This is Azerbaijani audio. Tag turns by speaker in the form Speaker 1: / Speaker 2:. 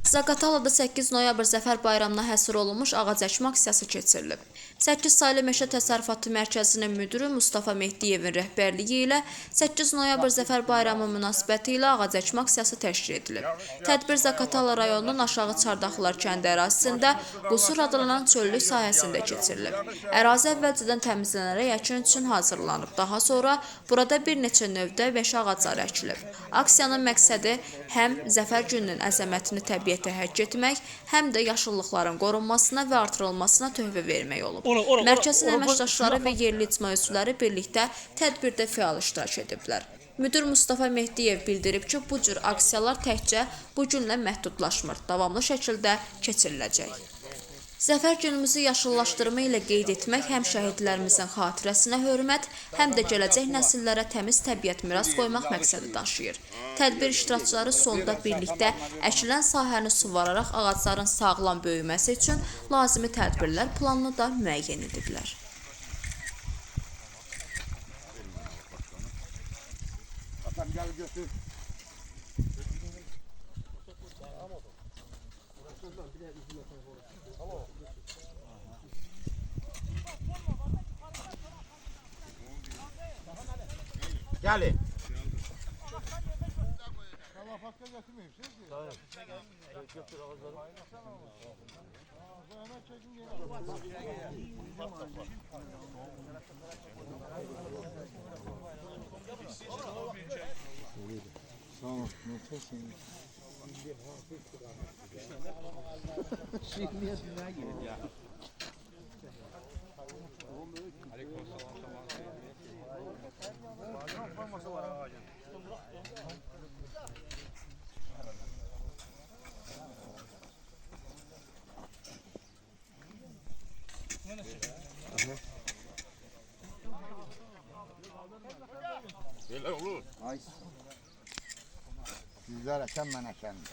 Speaker 1: Zaqatalada 8 noyabr Zəfər bayramına həsr olunmuş ağac əkmə aksiyası keçirilib. 8 saylı Meşə Təsərrüfatı Mərkəzinin müdürü Mustafa Mehdiyevin rəhbərliyi ilə 8 noyabr Zəfər bayramı münasibəti ilə ağac əkmə aksiyası təşkil edilib. Tədbir Zaqatala rayonunun Aşağı Çardaqlar kəndi ərazisində Qusur adlanan çöllük sahəsində keçirilib. Ərazi əvvəlcədən təmizlənərək əkin üçün hazırlanıb. Daha sonra burada bir neçə növdə meşə ağacları əkilib. Aksiyanın məqsədi həm Zəfər gününün əzəmətini təbiətə həkk etmək, həm də yaşıllıqların qorunmasına və artırılmasına töhfə vermək olub. Mərkəzin əməkdaşları və yerli icma üzvləri birlikdə tədbirdə fəal iştirak ediblər. Müdir Mustafa Mehdiyev bildirib ki, bu cür aksiyalar təkcə bu günlə məhdudlaşmır, davamlı şəkildə keçiriləcək. Zəfər günümüzü yaşıllaşdırma ilə qeyd etmək həm şəhidlərimizin xatirəsinə hörmət, həm də gələcək nəsillərə təmiz təbiət miras qoymaq məqsədi daşıyır. Tədbir iştirakçıları sonda birlikdə əkilən sahəni suvararaq ağacların sağlam böyüməsi üçün lazımi tədbirlər planını da müəyyən ediblər.
Speaker 2: Gelin.
Speaker 3: Böyle olur.
Speaker 2: Ay. Sizlere sen bana kendin.